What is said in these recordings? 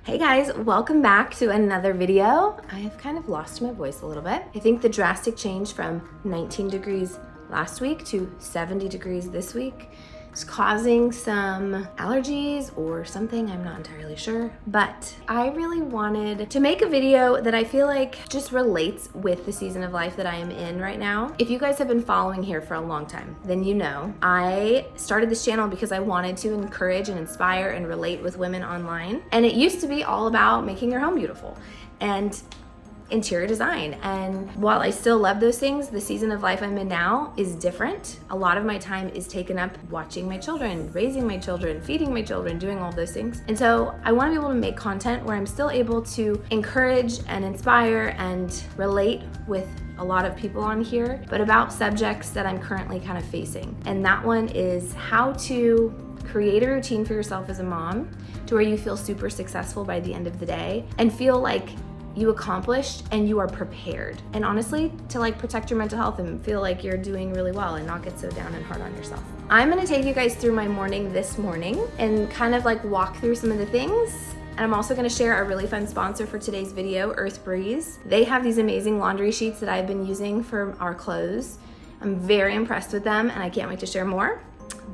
Hey guys, welcome back to another video. I have kind of lost my voice a little bit. I think the drastic change from 19 degrees last week to 70 degrees this week is causing some allergies or something, I'm not entirely sure. But I really wanted to make a video that I feel like just relates with the season of life that I am in right now. If you guys have been following here for a long time, then you know I started this channel because I wanted to encourage and inspire and relate with women online. And it used to be all about making your home beautiful and interior design. And while I still love those things, the season of life I'm in now is different. A lot of my time is taken up watching my children, raising my children, feeding my children, doing all those things. And so I want to be able to make content where I'm still able to encourage and inspire and relate with a lot of people on here, but about subjects that I'm currently kind of facing. And that one is how to create a routine for yourself as a mom to where you feel super successful by the end of the day and feel like you accomplished and you are prepared. And honestly, to like protect your mental health and feel like you're doing really well and not get so down and hard on yourself. I'm gonna take you guys through my morning this morning and kind of like walk through some of the things. And I'm also gonna share a really fun sponsor for today's video, BRODY'S. They have these amazing laundry sheets that I've been using for our clothes. I'm very impressed with them and I can't wait to share more.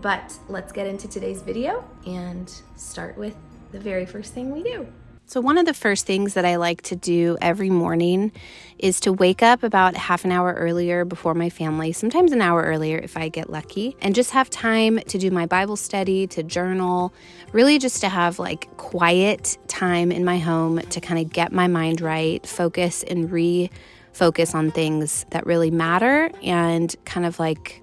But let's get into today's video and start with the very first thing we do. So one of the first things that I like to do every morning is to wake up about half an hour earlier before my family, sometimes an hour earlier if I get lucky, and just have time to do my Bible study, to journal, really just to have like quiet time in my home to kind of get my mind right, focus and refocus on things that really matter and kind of like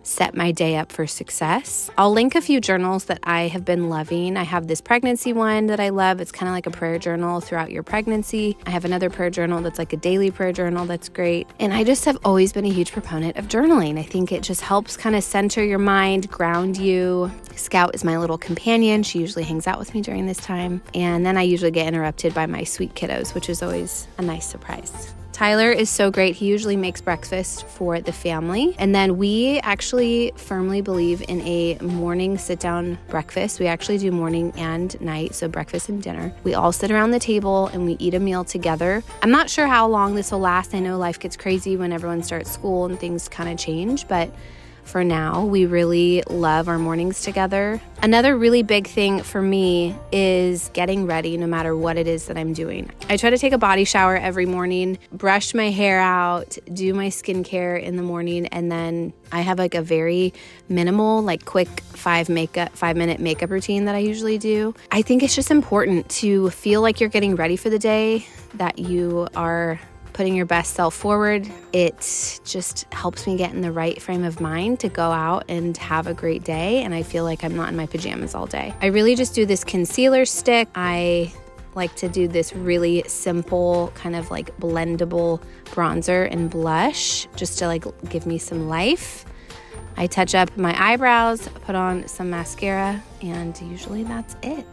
set my day up for success. I'll link a few journals that I have been loving. I have this pregnancy one that I love. It's kind of like a prayer journal throughout your pregnancy. I have another prayer journal that's like a daily prayer journal that's great. And I just have always been a huge proponent of journaling. I think it just helps kind of center your mind, ground you. Scout is my little companion. She usually hangs out with me during this time. And then I usually get interrupted by my sweet kiddos, which is always a nice surprise. Tyler is so great. He usually makes breakfast for the family. And then we actually firmly believe in a morning sit-down breakfast. We actually do morning and night, so breakfast and dinner. We all sit around the table and we eat a meal together. I'm not sure how long this will last. I know life gets crazy when everyone starts school and things kind of change, but for now, we really love our mornings together. Another really big thing for me is getting ready no matter what it is that I'm doing. I try to take a body shower every morning, brush my hair out, do my skincare in the morning, and then I have like a very minimal, like quick 5-minute makeup routine that I usually do. I think it's just important to feel like you're getting ready for the day, that you are putting your best self forward. It just helps me get in the right frame of mind to go out and have a great day, and I feel like I'm not in my pajamas all day. I really just do this concealer stick. I like to do this really simple kind of like blendable bronzer and blush just to like give me some life. I touch up my eyebrows, put on some mascara, and usually that's it.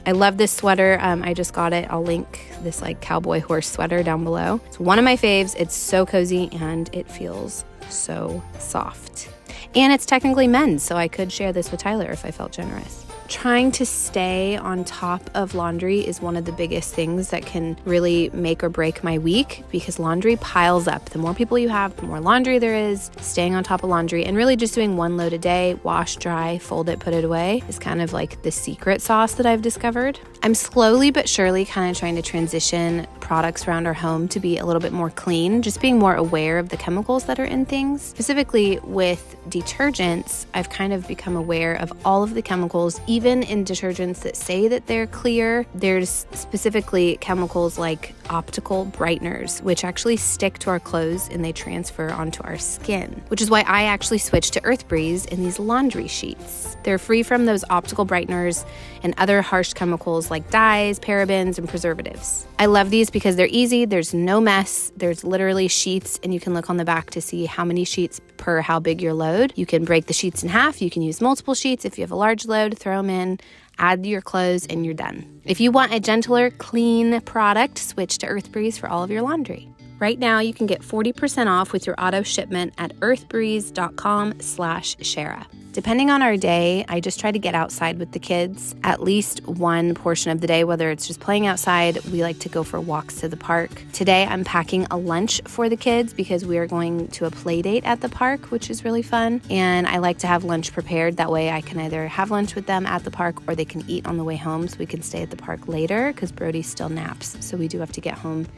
I love this sweater. I just got it. I'll link this like cowboy horse sweater down below. It's one of my faves. It's so cozy and it feels so soft. And it's technically men's, so I could share this with Tyler if I felt generous. Trying to stay on top of laundry is one of the biggest things that can really make or break my week because laundry piles up. The more people you have, the more laundry there is. Staying on top of laundry and really just doing one load a day, wash, dry, fold it, put it away is kind of like the secret sauce that I've discovered. I'm slowly but surely kind of trying to transition products around our home to be a little bit more clean, just being more aware of the chemicals that are in things. Specifically with detergents, I've kind of become aware of all of the chemicals, even in detergents that say that they're clear. There's specifically chemicals like optical brighteners, which actually stick to our clothes and they transfer onto our skin, which is why I actually switched to BRODY'S in these laundry sheets. They're free from those optical brighteners and other harsh chemicals like dyes, parabens, and preservatives. I love these because they're easy, there's no mess, there's literally sheets, and you can look on the back to see how many sheets per how big your load. You can break the sheets in half, you can use multiple sheets. If you have a large load, throw them in, add your clothes, and you're done. If you want a gentler, clean product, switch to BRODY'S for all of your laundry. Right now, you can get 40% off with your auto shipment at earthbreeze.com/Sharrah. Depending on our day, I just try to get outside with the kids at least one portion of the day, whether it's just playing outside. We like to go for walks to the park. Today, I'm packing a lunch for the kids because we are going to a play date at the park, which is really fun. And I like to have lunch prepared. That way I can either have lunch with them at the park or they can eat on the way home so we can stay at the park later because Brody still naps. So we do have to get home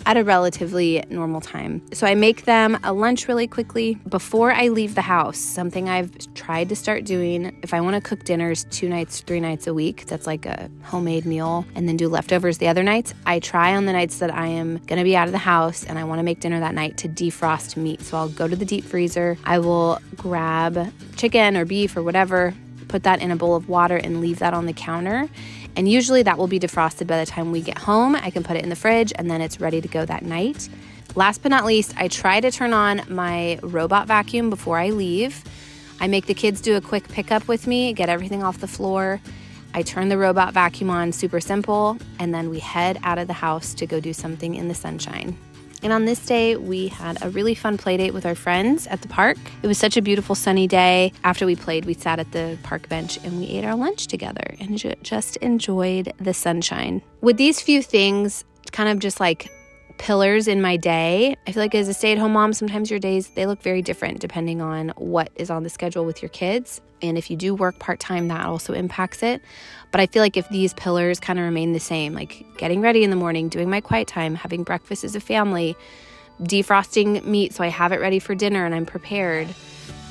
at a relatively normal time. So I make them a lunch really quickly before I leave the house. Something I've tried to start doing, if I want to cook dinners 2 nights, 3 nights a week, that's like a homemade meal, and then do leftovers the other nights, I try on the nights that I am going to be out of the house and I want to make dinner that night to defrost meat. So I'll go to the deep freezer, I will grab chicken or beef or whatever, put that in a bowl of water and leave that on the counter. And usually that will be defrosted by the time we get home. I can put it in the fridge and then it's ready to go that night. Last but not least, I try to turn on my robot vacuum before I leave. I make the kids do a quick pickup with me, get everything off the floor. I turn the robot vacuum on, super simple, and then we head out of the house to go do something in the sunshine. And on this day, we had a really fun play date with our friends at the park. It was such a beautiful sunny day. After we played, we sat at the park bench and we ate our lunch together and just enjoyed the sunshine. With these few things, kind of just like pillars in my day, I feel like as a stay-at-home mom, sometimes your days, they look very different depending on what is on the schedule with your kids. And if you do work part-time, that also impacts it. But I feel like if these pillars kind of remain the same, like getting ready in the morning, doing my quiet time, having breakfast as a family, defrosting meat so I have it ready for dinner and I'm prepared,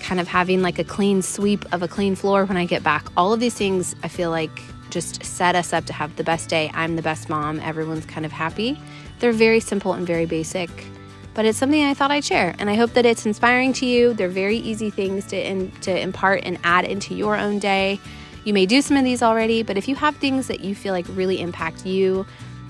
kind of having like a clean sweep of a clean floor when I get back. All of these things I feel like just set us up to have the best day. I'm the best mom. Everyone's kind of happy. They're very simple and very basic, but it's something I thought I'd share. And I hope that it's inspiring to you. They're very easy things to impart and add into your own day. You may do some of these already, but if you have things that you feel like really impact you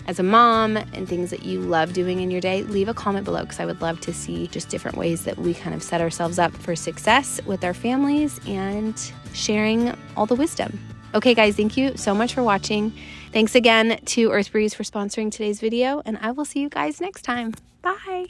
as a mom and things that you love doing in your day, leave a comment below because I would love to see just different ways that we kind of set ourselves up for success with our families and sharing all the wisdom. Okay, guys, thank you so much for watching. Thanks again to Earth Breeze for sponsoring today's video, and I will see you guys next time. Bye.